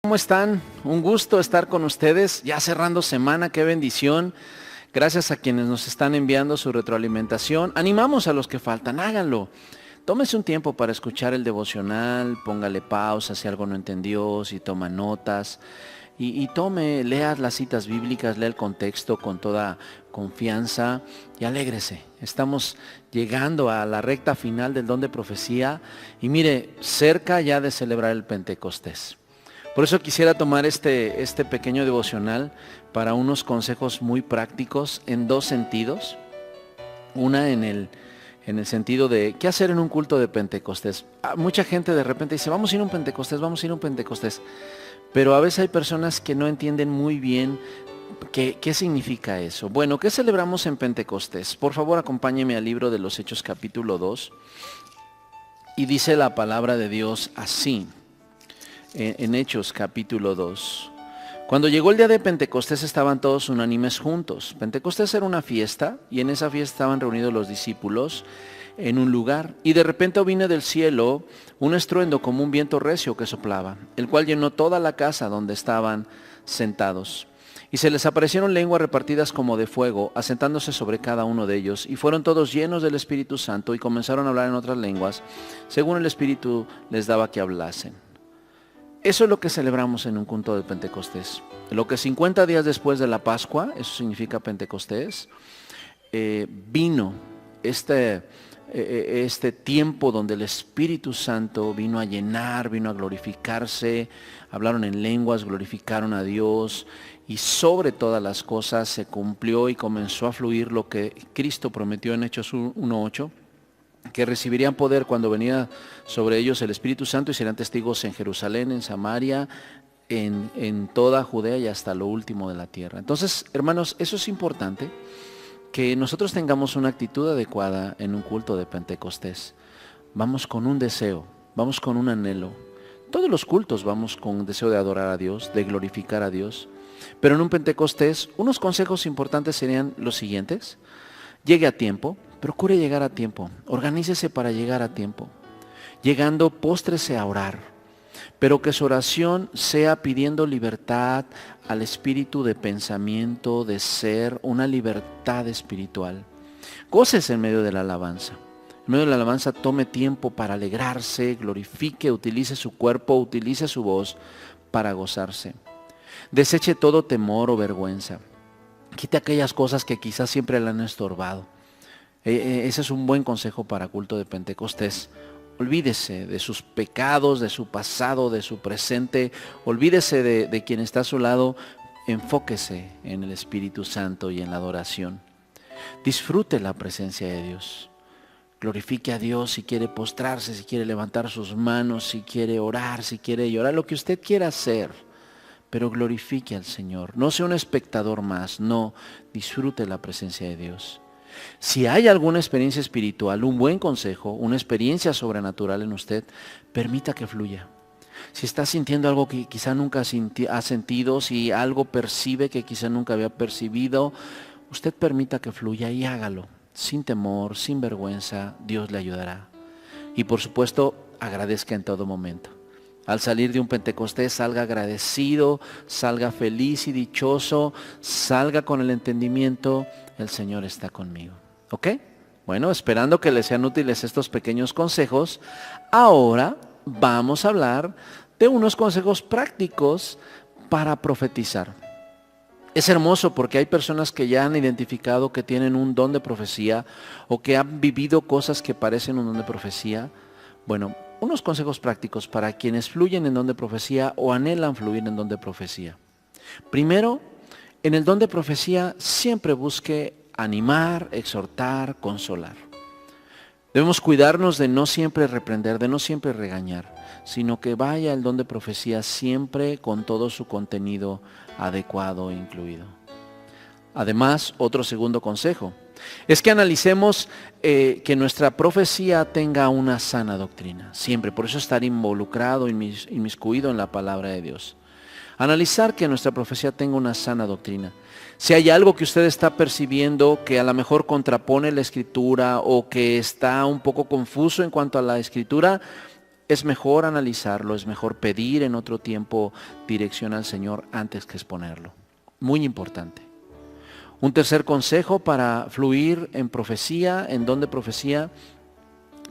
¿Cómo están? Un gusto estar con ustedes, ya cerrando semana, qué bendición. Gracias a quienes nos están enviando su retroalimentación. Animamos a los que faltan, háganlo. Tómese un tiempo para escuchar el devocional, póngale pausa si algo no entendió, si toma notas. Lea las citas bíblicas, lea el contexto con toda confianza y alégrese. Estamos llegando a la recta final del don de profecía y mire, cerca ya de celebrar el Pentecostés. Por eso quisiera tomar este pequeño devocional para unos consejos muy prácticos en dos sentidos. Una en el sentido de qué hacer en un culto de Pentecostés. Mucha gente de repente dice, vamos a ir a un Pentecostés, vamos a ir a un Pentecostés. Pero a veces hay personas que no entienden muy bien qué significa eso. Bueno, ¿qué celebramos en Pentecostés? Por favor, acompáñeme al libro de los Hechos capítulo 2. Y dice la palabra de Dios así. En Hechos capítulo 2. Cuando llegó el día de Pentecostés estaban todos unánimes juntos. Pentecostés era una fiesta y en esa fiesta estaban reunidos los discípulos en un lugar. Y de repente vino del cielo un estruendo como un viento recio que soplaba, el cual llenó toda la casa donde estaban sentados. Y se les aparecieron lenguas repartidas como de fuego, asentándose sobre cada uno de ellos. Y fueron todos llenos del Espíritu Santo y comenzaron a hablar en otras lenguas, según el Espíritu les daba que hablasen. Eso es lo que celebramos en un culto de Pentecostés. Lo que 50 días después de la Pascua, eso significa Pentecostés, vino este tiempo donde el Espíritu Santo vino a llenar, vino a glorificarse, hablaron en lenguas, glorificaron a Dios y sobre todas las cosas se cumplió y comenzó a fluir lo que Cristo prometió en Hechos 1:8. Que recibirían poder cuando venía sobre ellos el Espíritu Santo y serán testigos en Jerusalén, en Samaria, en toda Judea y hasta lo último de la tierra. Entonces, hermanos, eso es importante, que nosotros tengamos una actitud adecuada en un culto de Pentecostés. Vamos con un deseo, vamos con un anhelo. Todos los cultos vamos con un deseo de adorar a Dios, de glorificar a Dios. Pero en un Pentecostés, unos consejos importantes serían los siguientes. Llegue a tiempo. Procure llegar a tiempo, organícese para llegar a tiempo. Llegando, póstrese a orar, pero que su oración sea pidiendo libertad al espíritu de pensamiento, de ser, una libertad espiritual. Gócese en medio de la alabanza. En medio de la alabanza tome tiempo para alegrarse, glorifique, utilice su cuerpo, utilice su voz para gozarse. Deseche todo temor o vergüenza. Quite aquellas cosas que quizás siempre le han estorbado. Ese es un buen consejo para culto de Pentecostés. Olvídese de sus pecados, de su pasado, de su presente. Olvídese de quien está a su lado. Enfóquese en el Espíritu Santo y en la adoración. Disfrute la presencia de Dios. Glorifique a Dios si quiere postrarse, si quiere levantar sus manos, si quiere orar, si quiere llorar, lo que usted quiera hacer. Pero glorifique al Señor. No sea un espectador más, no, disfrute la presencia de Dios. Si hay alguna experiencia espiritual, un buen consejo, una experiencia sobrenatural en usted, permita que fluya. Si está sintiendo algo que quizá nunca ha sentido, si algo percibe que quizá nunca había percibido, usted permita que fluya y hágalo. Sin temor, sin vergüenza, Dios le ayudará. Y por supuesto, agradezca en todo momento. Al salir de un Pentecostés, salga agradecido, salga feliz y dichoso, salga con el entendimiento, el Señor está conmigo. ¿Ok? Bueno, esperando que les sean útiles estos pequeños consejos, ahora vamos a hablar de unos consejos prácticos para profetizar. Es hermoso porque hay personas que ya han identificado que tienen un don de profecía o que han vivido cosas que parecen un don de profecía. Bueno, unos consejos prácticos para quienes fluyen en don de profecía o anhelan fluir en don de profecía. Primero, en el don de profecía siempre busque animar, exhortar, consolar. Debemos cuidarnos de no siempre reprender, de no siempre regañar, sino que vaya el don de profecía siempre con todo su contenido adecuado e incluido. Además, otro segundo consejo es que analicemos que nuestra profecía tenga una sana doctrina, siempre. Por eso estar involucrado, inmiscuido en la palabra de Dios. Analizar que nuestra profecía tenga una sana doctrina. Si hay algo que usted está percibiendo que a lo mejor contrapone la Escritura o que está un poco confuso en cuanto a la Escritura, es mejor analizarlo, es mejor pedir en otro tiempo dirección al Señor antes que exponerlo. Muy importante. Un tercer consejo para fluir en profecía, en don de profecía: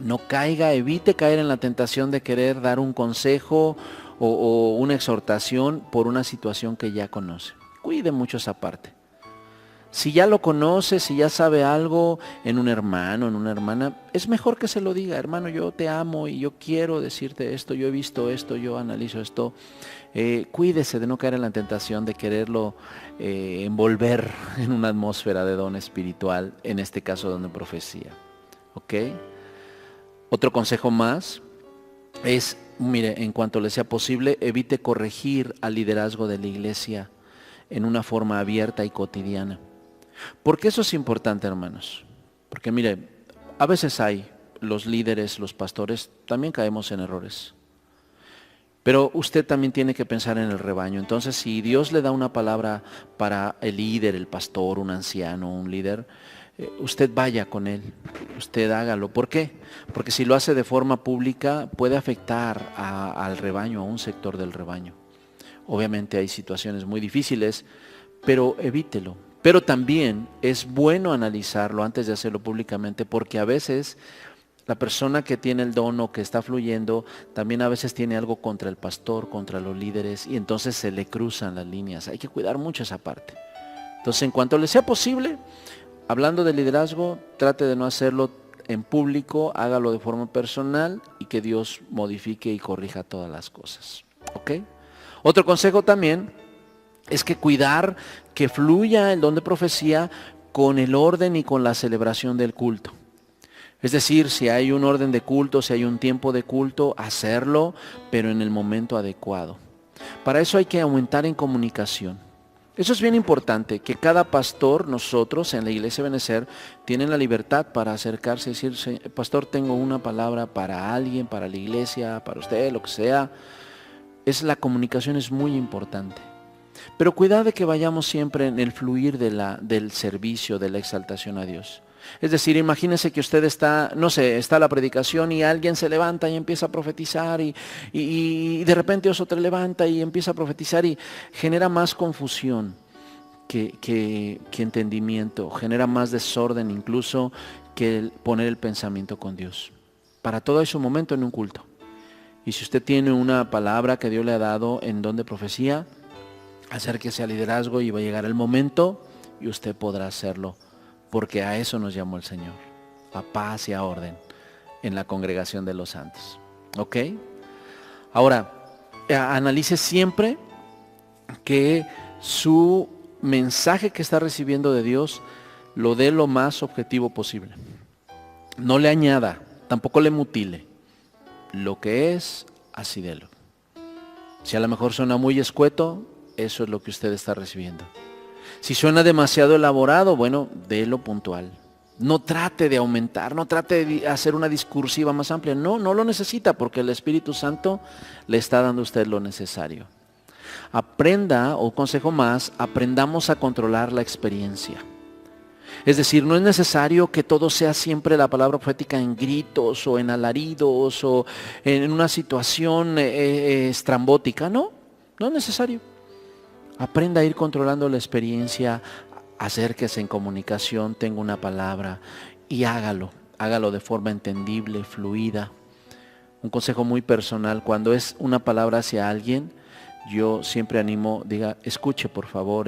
no caiga, evite caer en la tentación de querer dar un consejo o una exhortación por una situación que ya conoce. Cuide mucho esa parte. Si ya lo conoce, si ya sabe algo en un hermano, en una hermana, es mejor que se lo diga: hermano, yo te amo y yo quiero decirte esto, yo he visto esto, yo analizo esto. Cuídese de no caer en la tentación de quererlo envolver en una atmósfera de don espiritual, en este caso don de profecía. ¿Ok? Otro consejo más es, mire, en cuanto le sea posible, evite corregir al liderazgo de la iglesia en una forma abierta y cotidiana. ¿Por qué eso es importante, hermanos? Porque mire, a veces los líderes, los pastores, también caemos en errores. Pero usted también tiene que pensar en el rebaño. Entonces, si Dios le da una palabra para el líder, el pastor, un anciano, un líder, usted vaya con él, usted hágalo. ¿Por qué? Porque si lo hace de forma pública puede afectar al rebaño, a un sector del rebaño. Obviamente hay situaciones muy difíciles, pero evítelo. Pero también es bueno analizarlo antes de hacerlo públicamente, porque a veces la persona que tiene el don o que está fluyendo también a veces tiene algo contra el pastor, contra los líderes, y entonces se le cruzan las líneas. Hay que cuidar mucho esa parte. Entonces, en cuanto le sea posible, hablando de liderazgo, trate de no hacerlo en público, hágalo de forma personal y que Dios modifique y corrija todas las cosas. ¿Ok? Otro consejo también es que cuidar que fluya el don de profecía con el orden y con la celebración del culto. Es decir, si hay un orden de culto, si hay un tiempo de culto, hacerlo, pero en el momento adecuado. Para eso hay que aumentar en comunicación. Eso es bien importante, que cada pastor, nosotros en la iglesia Benecer, tienen la libertad para acercarse y decir: pastor, tengo una palabra para alguien, para la iglesia, para usted, lo que sea. La comunicación es muy importante. Pero cuidado de que vayamos siempre en el fluir del servicio, de la exaltación a Dios. Es decir, imagínese que usted está, no sé, está la predicación y alguien se levanta y empieza a profetizar y de repente otro levanta y empieza a profetizar y genera más confusión que entendimiento, genera más desorden incluso que poner el pensamiento con Dios. Para todo hay su momento en un culto. Y si usted tiene una palabra que Dios le ha dado en don de profecía, acérquese al liderazgo y va a llegar el momento y usted podrá hacerlo, porque a eso nos llamó el Señor, a paz y a orden en la congregación de los santos. ¿Ok? Ahora, analice siempre que su mensaje que está recibiendo de Dios lo dé lo más objetivo posible. No le añada, tampoco le mutile. Lo que es, así délo. Si a lo mejor suena muy escueto, eso es lo que usted está recibiendo. Si suena demasiado elaborado, bueno, délo puntual. No trate de aumentar, no trate de hacer una discursiva más amplia. No lo necesita, porque el Espíritu Santo le está dando a usted lo necesario. Aprenda, o consejo más, aprendamos a controlar la experiencia. Es decir, no es necesario que todo sea siempre la palabra profética en gritos o en alaridos o en una situación estrambótica. No es necesario. Aprenda a ir controlando la experiencia, acérquese en comunicación, tenga una palabra y hágalo de forma entendible, fluida. Un consejo muy personal: cuando es una palabra hacia alguien, yo siempre animo, diga: escucha por favor,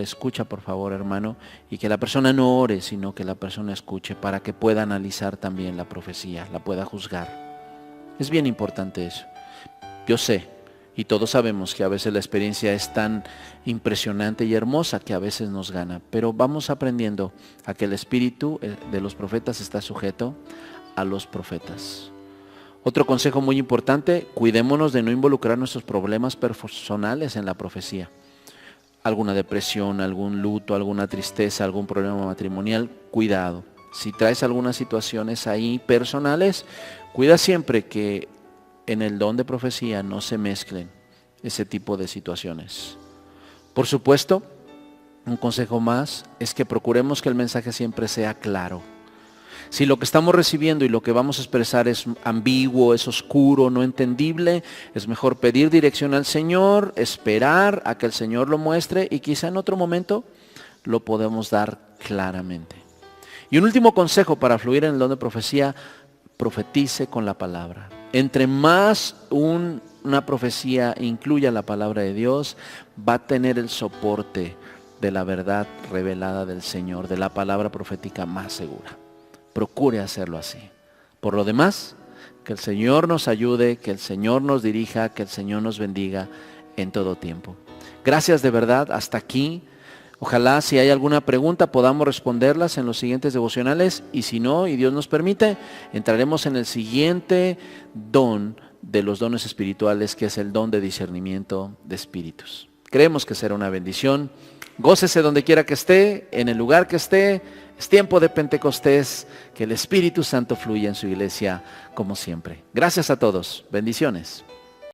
hermano, y que la persona no ore, sino que la persona escuche para que pueda analizar también la profecía, la pueda juzgar. Es bien importante eso. Yo sé, y todos sabemos que a veces la experiencia es tan impresionante y hermosa que a veces nos gana, pero vamos aprendiendo a que el espíritu de los profetas está sujeto a los profetas. Otro consejo muy importante: cuidémonos de no involucrar nuestros problemas personales en la profecía. Alguna depresión, algún luto, alguna tristeza, algún problema matrimonial, cuidado. Si traes algunas situaciones ahí personales, cuida siempre que en el don de profecía no se mezclen ese tipo de situaciones. Por supuesto, un consejo más es que procuremos que el mensaje siempre sea claro. Si lo que estamos recibiendo y lo que vamos a expresar es ambiguo, es oscuro, no entendible, es mejor pedir dirección al Señor, esperar a que el Señor lo muestre y quizá en otro momento lo podemos dar claramente. Y un último consejo para fluir en el don de profecía: profetice con la palabra. Entre más una profecía incluya la palabra de Dios, va a tener el soporte de la verdad revelada del Señor, de la palabra profética más segura. Procure hacerlo así. Por lo demás, que el Señor nos ayude, que el Señor nos dirija, que el Señor nos bendiga en todo tiempo. Gracias de verdad, hasta aquí. Ojalá si hay alguna pregunta podamos responderlas en los siguientes devocionales, y si no, y Dios nos permite, entraremos en el siguiente don de los dones espirituales, que es el don de discernimiento de espíritus. Creemos que será una bendición. Gócese donde quiera que esté, en el lugar que esté. Es tiempo de Pentecostés, que el Espíritu Santo fluya en su iglesia como siempre. Gracias a todos. Bendiciones.